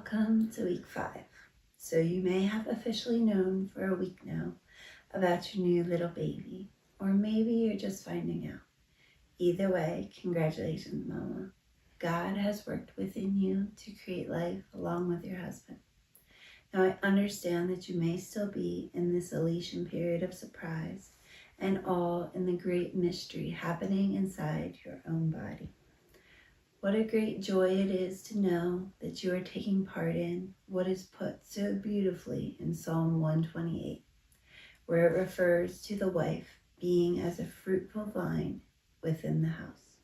Welcome to week 5. So you may have officially known for a week now about your new little baby, or maybe you're just finding out. Either way, congratulations, Mama. God has worked within you to create life along with your husband. Now I understand that you may still be in this elation period of surprise and awe in the great mystery happening inside your own body. What a great joy it is to know that you are taking part in what is put so beautifully in Psalm 128, where it refers to the wife being as a fruitful vine within the house.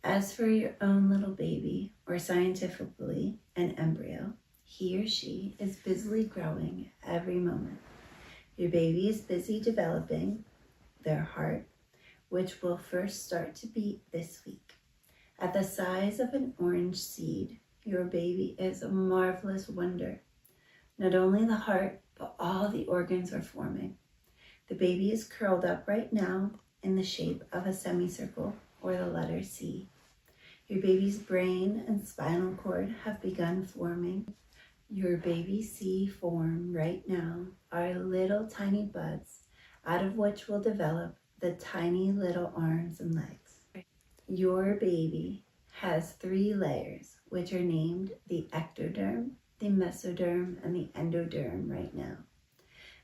As for your own little baby, or scientifically an embryo, he or she is busily growing every moment. Your baby is busy developing their heart, which will first start to beat this week. At the size of an orange seed, your baby is a marvelous wonder. Not only the heart, but all the organs are forming. The baby is curled up right now in the shape of a semicircle or the letter C. Your baby's brain and spinal cord have begun forming. Your baby C form right now are little tiny buds, out of which will develop the tiny little arms and legs. Your baby has 3 layers, which are named the ectoderm, the mesoderm, and the endoderm right now.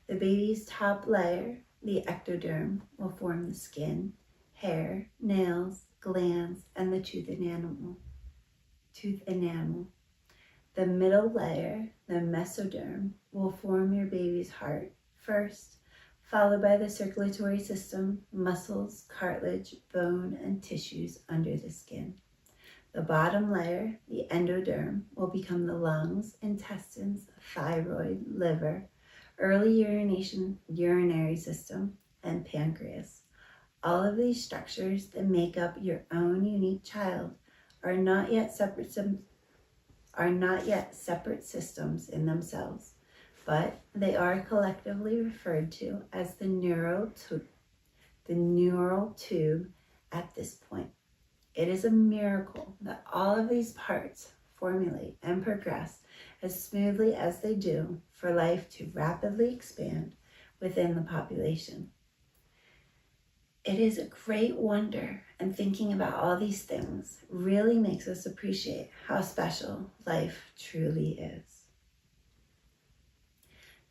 The baby's top layer, the ectoderm, will form the skin, hair, nails, glands, and the tooth enamel. The middle layer, the mesoderm, will form your baby's heart first, followed by the circulatory system, muscles, cartilage, bone, and tissues under the skin. The bottom layer, the endoderm, will become the lungs, intestines, thyroid, liver, early urinary system, and pancreas. All of these structures that make up your own unique child are not yet separate systems in themselves, but they are collectively referred to as the neural tube at this point. It is a miracle that all of these parts formulate and progress as smoothly as they do for life to rapidly expand within the population. It is a great wonder, and thinking about all these things really makes us appreciate how special life truly is.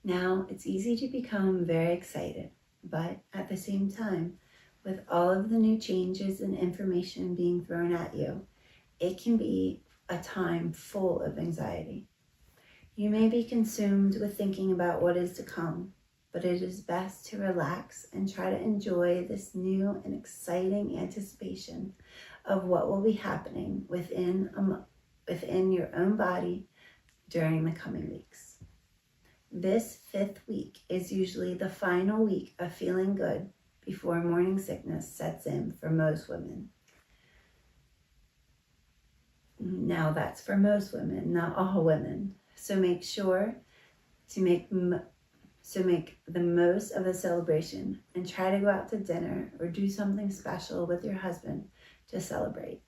Now, it's easy to become very excited, but at the same time, with all of the new changes and information being thrown at you, it can be a time full of anxiety. You may be consumed with thinking about what is to come, but it is best to relax and try to enjoy this new and exciting anticipation of what will be happening within your own body during the coming weeks. This 5th week is usually the final week of feeling good before morning sickness sets in for most women. Now that's for most women, not all women. So make sure to make the most of the celebration and try to go out to dinner or do something special with your husband to celebrate.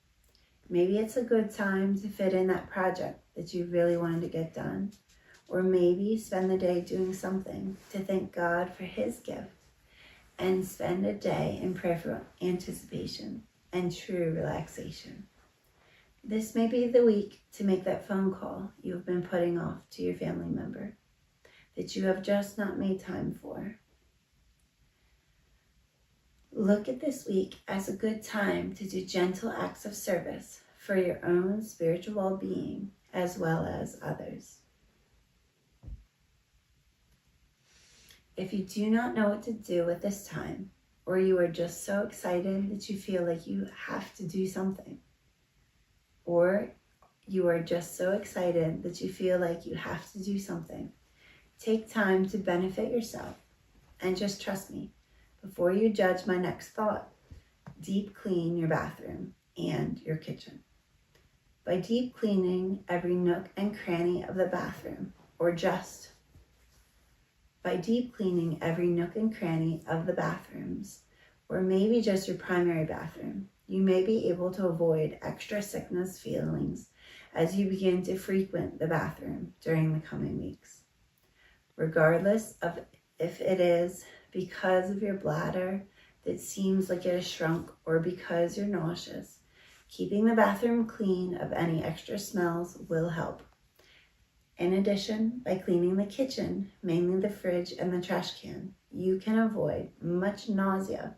Maybe it's a good time to fit in that project that you really wanted to get done, or maybe spend the day doing something to thank God for his gift, and spend a day in prayerful anticipation and true relaxation. This may be the week to make that phone call you've been putting off to your family member that you have just not made time for. Look at this week as a good time to do gentle acts of service for your own spiritual well-being as well as others. If you do not know what to do with this time, or you are just so excited that you feel like you have to do something, or you are just so excited that you feel like you have to do something, take time to benefit yourself and just trust me. Before you judge my next thought, deep clean your bathroom and your kitchen. By deep cleaning every nook and cranny of the bathroom, by deep cleaning every nook and cranny of the bathrooms, or maybe just your primary bathroom, you may be able to avoid extra sickness feelings as you begin to frequent the bathroom during the coming weeks. Regardless of if it is because of your bladder that seems like it has shrunk or because you're nauseous, keeping the bathroom clean of any extra smells will help. In addition, by cleaning the kitchen, mainly the fridge and the trash can, you can avoid much nausea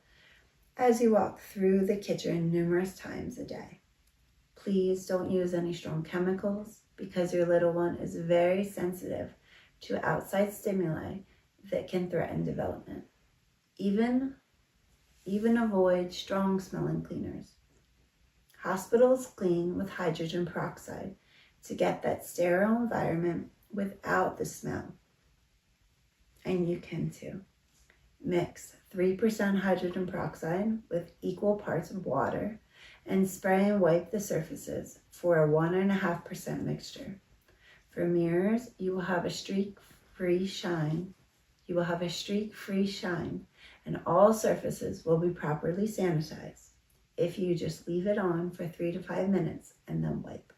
as you walk through the kitchen numerous times a day. Please don't use any strong chemicals because your little one is very sensitive to outside stimuli that can threaten development. Even avoid strong smelling cleaners. Hospitals clean with hydrogen peroxide to get that sterile environment without the smell. And you can too. Mix 3% hydrogen peroxide with equal parts of water and spray and wipe the surfaces for a 1.5% mixture. For mirrors, you will have a streak-free shine. And all surfaces will be properly sanitized if you just leave it on for 3 to 5 minutes and then wipe.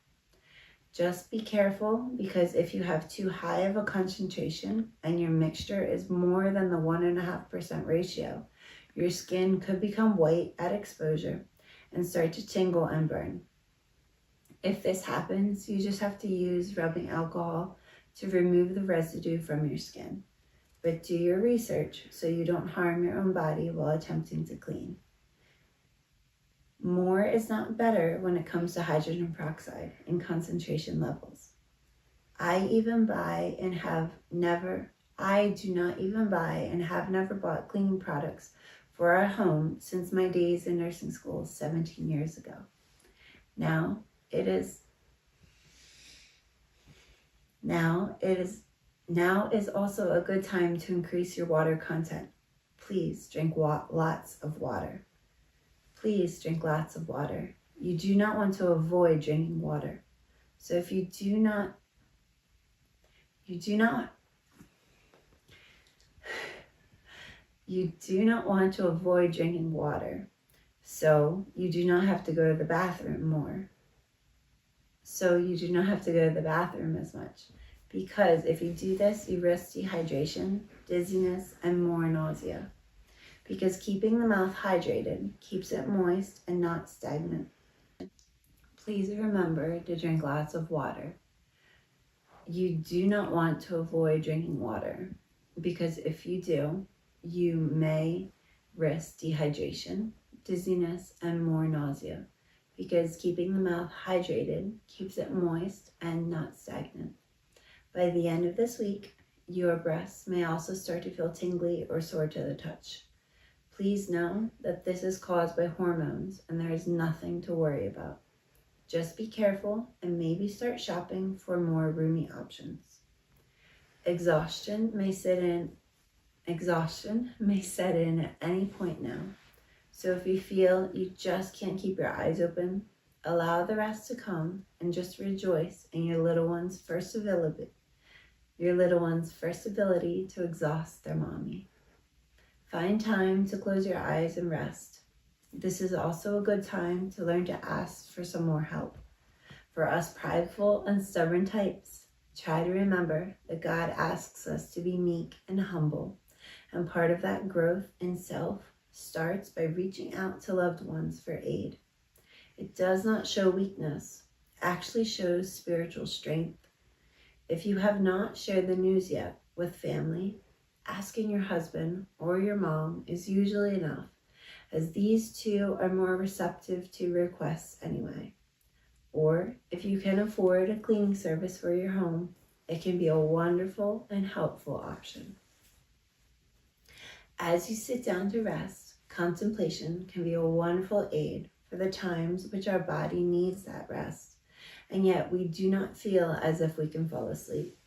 Just be careful because if you have too high of a concentration and your mixture is more than the 1.5% ratio, your skin could become white at exposure and start to tingle and burn. If this happens, you just have to use rubbing alcohol to remove the residue from your skin. But do your research so you don't harm your own body while attempting to clean. More is not better when it comes to hydrogen peroxide in concentration levels. I do not even buy and have never bought cleaning products for our home since my days in nursing school 17 years ago. Now is also a good time to increase your water content. Please drink lots of water. Please drink lots of water. You do not want to avoid drinking water. So if you do not want to avoid drinking water, so you do not have to go to the bathroom more. So you do not have to go to the bathroom as much. Because if you do this, you risk dehydration, dizziness, and more nausea. Because keeping the mouth hydrated keeps it moist and not stagnant. Please remember to drink lots of water. You do not want to avoid drinking water because if you do, you may risk dehydration, dizziness, and more nausea because keeping the mouth hydrated keeps it moist and not stagnant. By the end of this week, your breasts may also start to feel tingly or sore to the touch. Please know that this is caused by hormones and there is nothing to worry about. Just be careful and maybe start shopping for more roomy options. Exhaustion may set in at any point now. So if you feel you just can't keep your eyes open, allow the rest to come and just rejoice in your little one's first ability to exhaust their mommy. Find time to close your eyes and rest. This is also a good time to learn to ask for some more help. For us prideful and stubborn types, try to remember that God asks us to be meek and humble, and part of that growth in self starts by reaching out to loved ones for aid. It does not show weakness, actually shows spiritual strength. If you have not shared the news yet with family, asking your husband or your mom is usually enough, as these two are more receptive to requests anyway. Or if you can afford a cleaning service for your home, it can be a wonderful and helpful option. As you sit down to rest, contemplation can be a wonderful aid for the times which our body needs that rest, and yet we do not feel as if we can fall asleep.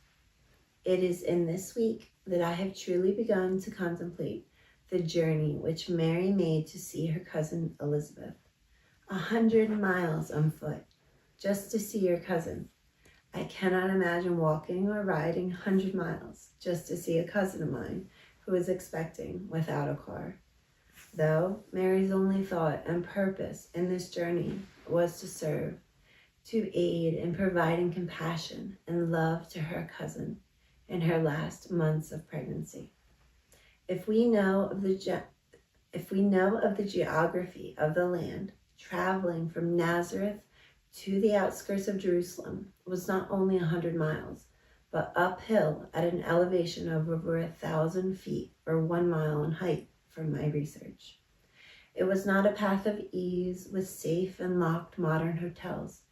It is in this week that I have truly begun to contemplate the journey which Mary made to see her cousin Elizabeth. 100 miles on foot, just to see her cousin. I cannot imagine walking or riding 100 miles just to see a cousin of mine who is expecting without a car. Though Mary's only thought and purpose in this journey was to serve, to aid in providing compassion and love to her cousin in her last months of pregnancy. If we know of the geography of the land, traveling from Nazareth to the outskirts of Jerusalem was not only 100 miles, but uphill at an elevation of over 1,000 feet or 1 mile in height from my research. It was not a path of ease with safe and locked modern hotels.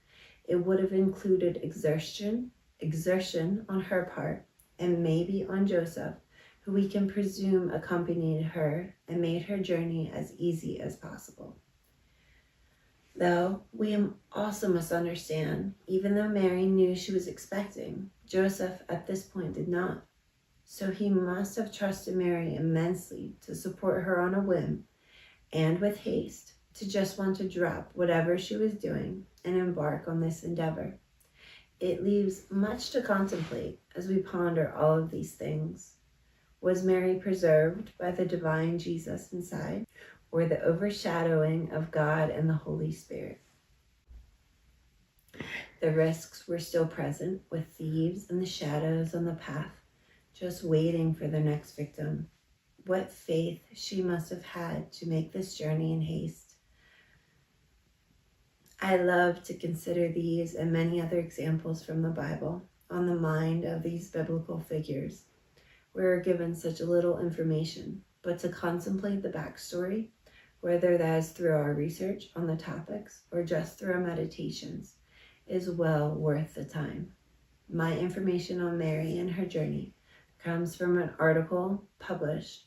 It would have included exertion on her part, and maybe on Joseph, who we can presume accompanied her and made her journey as easy as possible. Though we also must understand, even though Mary knew she was expecting, Joseph at this point did not. So he must have trusted Mary immensely to support her on a whim and with haste, to just want to drop whatever she was doing and embark on this endeavor. It leaves much to contemplate as we ponder all of these things. Was Mary preserved by the divine Jesus inside, or the overshadowing of God and the Holy Spirit? The risks were still present, with thieves and the shadows on the path, just waiting for their next victim. What faith she must have had to make this journey in haste. I love to consider these and many other examples from the Bible on the mind of these biblical figures. We're given such little information, but to contemplate the backstory, whether that is through our research on the topics or just through our meditations, is well worth the time. My information on Mary and her journey comes from an article published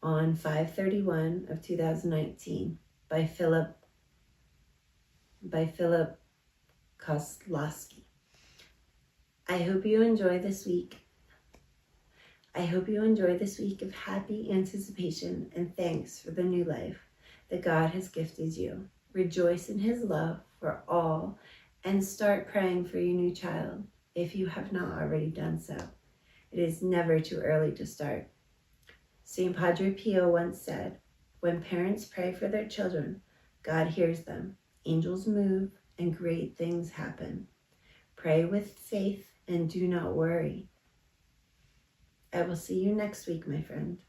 on 5/31 of 2019 by Philip Koslowski. I hope you enjoy this week of happy anticipation and thanks for the new life that God has gifted you. Rejoice in his love for all and start praying for your new child if you have not already done so. It is never too early to start. St. Padre Pio once said, "When parents pray for their children, God hears them, angels move, and great things happen. Pray with faith and do not worry." I will see you next week, my friend.